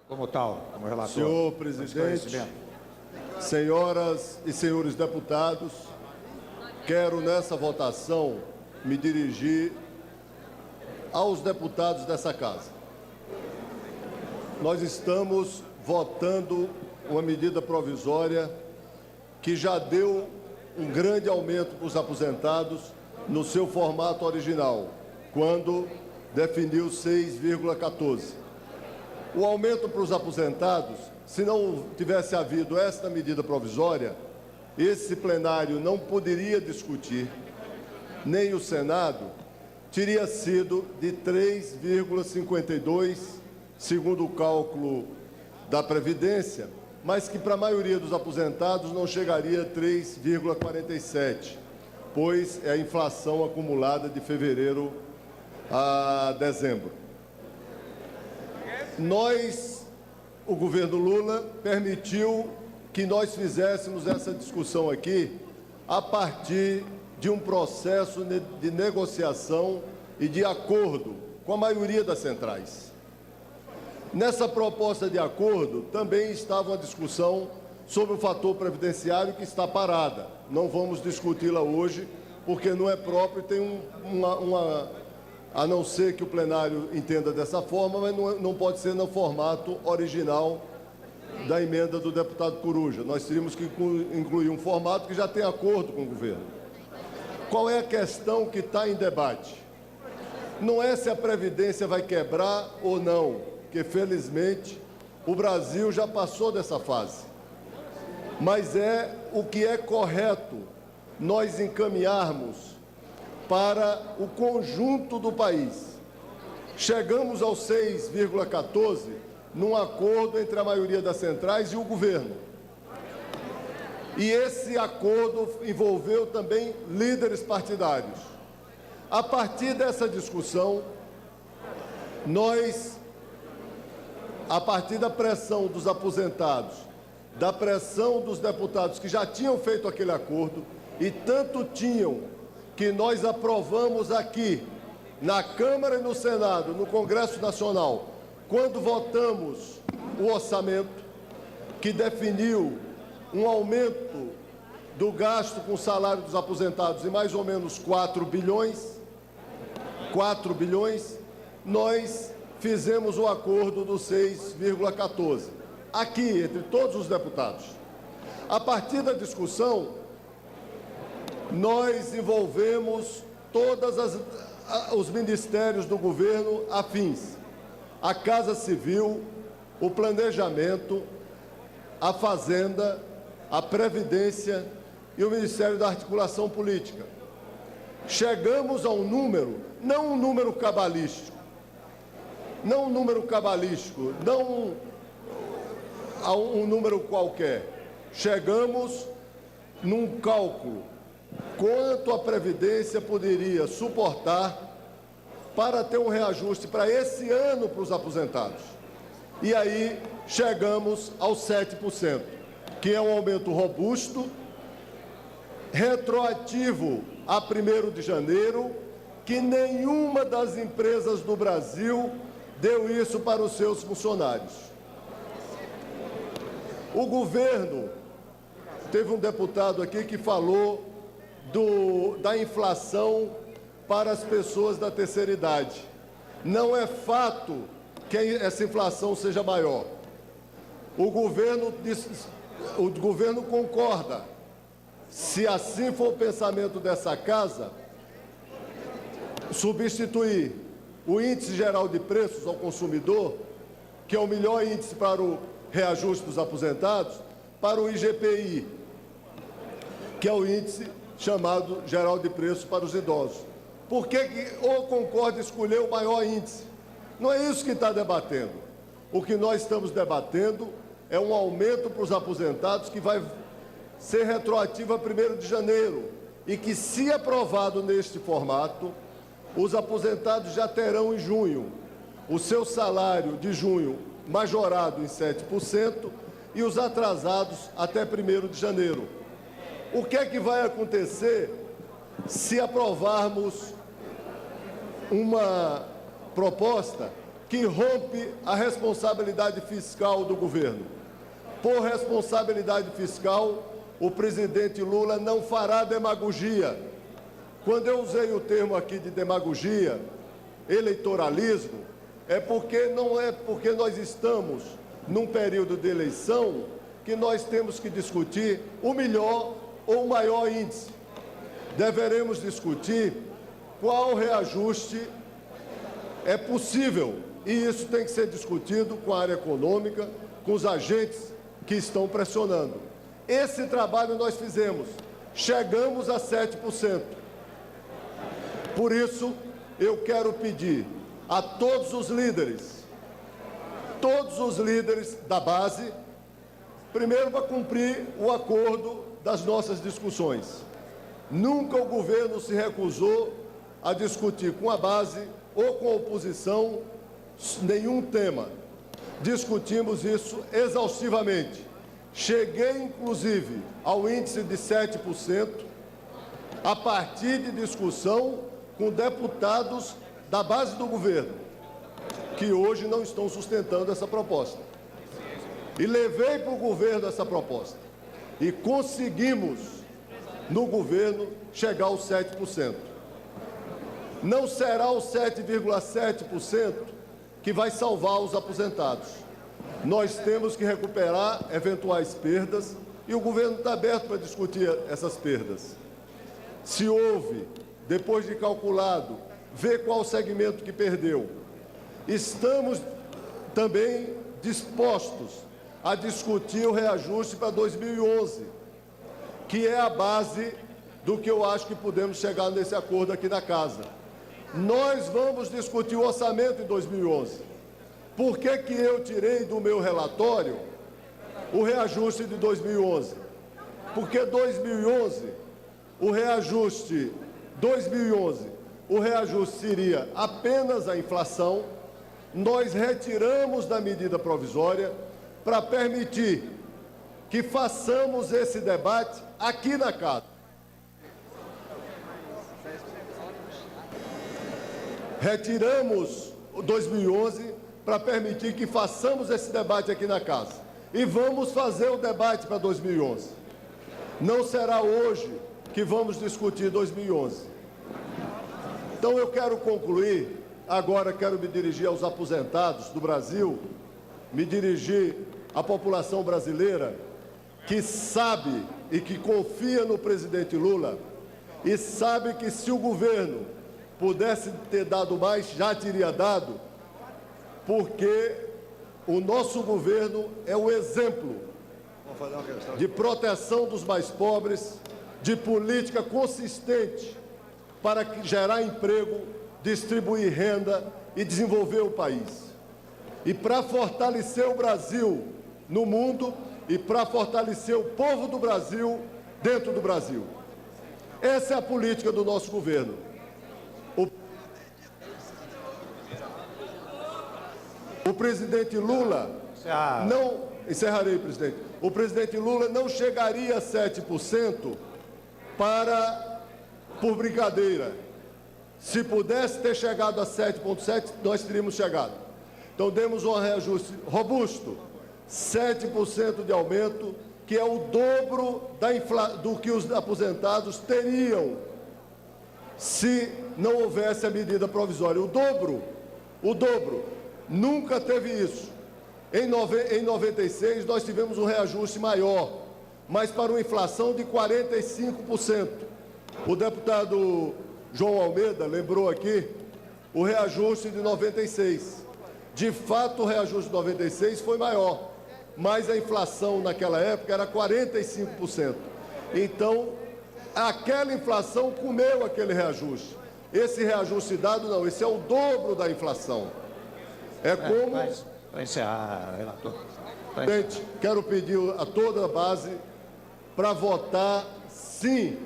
Como tal, como relator. Senhor presidente, senhoras e senhores deputados, quero nessa votação me dirigir aos deputados dessa casa. Nós estamos votando uma medida provisória que já deu um grande aumento para os aposentados no seu formato original, quando definiu 6,14. O aumento para os aposentados, se não tivesse havido esta medida provisória, esse plenário não poderia discutir, nem o Senado, teria sido de 3,52, segundo o cálculo da Previdência, mas que para a maioria dos aposentados não chegaria a 3,47, pois é a inflação acumulada de fevereiro a dezembro. O governo Lula permitiu que nós fizéssemos essa discussão aqui a partir de um processo de negociação e de acordo com a maioria das centrais. Nessa proposta de acordo também estava uma discussão sobre o fator previdenciário que está parada. Não vamos discuti-la hoje, porque não é próprio, tem a não ser que o plenário entenda dessa forma, mas não pode ser no formato original da emenda do deputado Coruja. Nós teríamos que incluir um formato que já tem acordo com o governo. Qual é a questão que está em debate? Não é se a Previdência vai quebrar ou não, porque, felizmente, o Brasil já passou dessa fase. Mas é o que é correto nós encaminharmos para o conjunto do país. Chegamos aos 6,14 num acordo entre a maioria das centrais e o governo. E esse acordo envolveu também líderes partidários. A partir dessa discussão, a partir da pressão dos aposentados, da pressão dos deputados que já tinham feito aquele acordo, e tanto tinham que nós aprovamos aqui, na Câmara e no Senado, no Congresso Nacional, quando votamos o orçamento, que definiu um aumento do gasto com o salário dos aposentados em mais ou menos 4 bilhões, nós fizemos o acordo do 6,14, aqui, entre todos os deputados. A partir da discussão, nós envolvemos todos os ministérios do governo afins, a Casa Civil, o Planejamento, a Fazenda, a Previdência e o Ministério da Articulação Política. Chegamos a um número, não um número cabalístico, não a um número qualquer. Chegamos num cálculo quanto a Previdência poderia suportar para ter um reajuste para esse ano para os aposentados. E aí chegamos aos 7%, que é um aumento robusto, retroativo a 1º de janeiro, que nenhuma das empresas do Brasil deu isso para os seus funcionários. O governo, teve um deputado aqui que falou da inflação para as pessoas da terceira idade. Não é fato que essa inflação seja maior. O governo concorda. Se assim for o pensamento dessa casa, substituir o índice geral de preços ao consumidor, que é o melhor índice para o reajuste dos aposentados, para o IGPI, que é o índice chamado geral de preços para os idosos. Por que ou concorda escolher o maior índice? Não é isso que está debatendo. O que nós estamos debatendo é um aumento para os aposentados que vai ser retroativo a 1º de janeiro e que, se aprovado neste formato, os aposentados já terão em junho o seu salário de junho majorado em 7% e os atrasados até 1º de janeiro. O que é que vai acontecer se aprovarmos uma proposta que rompe a responsabilidade fiscal do governo. Por responsabilidade fiscal, o presidente Lula não fará demagogia. Quando eu usei o termo aqui de demagogia, eleitoralismo, não é porque nós estamos num período de eleição que nós temos que discutir o melhor ou o maior índice. Deveremos discutir qual reajuste é possível, e isso tem que ser discutido com a área econômica, com os agentes que estão pressionando. Esse trabalho nós fizemos, chegamos a 7%. Por isso, eu quero pedir a todos os líderes da base, primeiro para cumprir o acordo das nossas discussões. Nunca o governo se recusou a discutir com a base ou com a oposição nenhum tema. Discutimos isso exaustivamente. Cheguei, inclusive, ao índice de 7%, a partir de discussão com deputados da base do governo, que hoje não estão sustentando essa proposta. E levei para o governo essa proposta. E conseguimos, no governo, chegar aos 7%. Não será os 7,7% que vai salvar os aposentados. Nós temos que recuperar eventuais perdas e o governo está aberto para discutir essas perdas. Se houve, depois de calculado, ver qual segmento que perdeu. Estamos também dispostos a discutir o reajuste para 2011, que é a base do que eu acho que podemos chegar nesse acordo aqui na casa. Nós vamos discutir o orçamento em 2011. Por que que eu tirei do meu relatório o reajuste de 2011? Porque 2011, o reajuste seria apenas a inflação. Nós retiramos da medida provisória para permitir que façamos esse debate aqui na casa. Retiramos o 2011 para permitir que façamos esse debate aqui na casa. E vamos fazer o debate para 2011. Não será hoje que vamos discutir 2011. Então eu quero concluir, agora quero me dirigir aos aposentados do Brasil, me dirigir à população brasileira que sabe e que confia no presidente Lula e sabe que se o governo pudesse ter dado mais, já teria dado, porque o nosso governo é o exemplo de proteção dos mais pobres, de política consistente para gerar emprego, distribuir renda e desenvolver o país. E para fortalecer o Brasil no mundo e para fortalecer o povo do Brasil dentro do Brasil. Essa é a política do nosso governo. O presidente Lula não... Encerrarei, presidente. O presidente Lula não chegaria a 7% por brincadeira. Se pudesse ter chegado a 7,7%, nós teríamos chegado. Então, demos um reajuste robusto, 7% de aumento, que é o dobro do que os aposentados teriam se não houvesse a medida provisória. O dobro. Nunca teve isso. Em 96, nós tivemos um reajuste maior, mas para uma inflação de 45%. O deputado João Almeida lembrou aqui o reajuste de 96. De fato, o reajuste de 96 foi maior, mas a inflação naquela época era 45%. Então, aquela inflação comeu aquele reajuste. Esse reajuste dado, não, esse é o dobro da inflação. É como... Para encerrar, relator. Presidente, quero pedir a toda a base para votar sim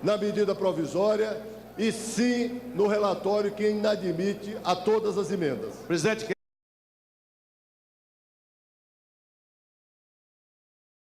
na medida provisória e sim no relatório que inadmite a todas as emendas. Presidente,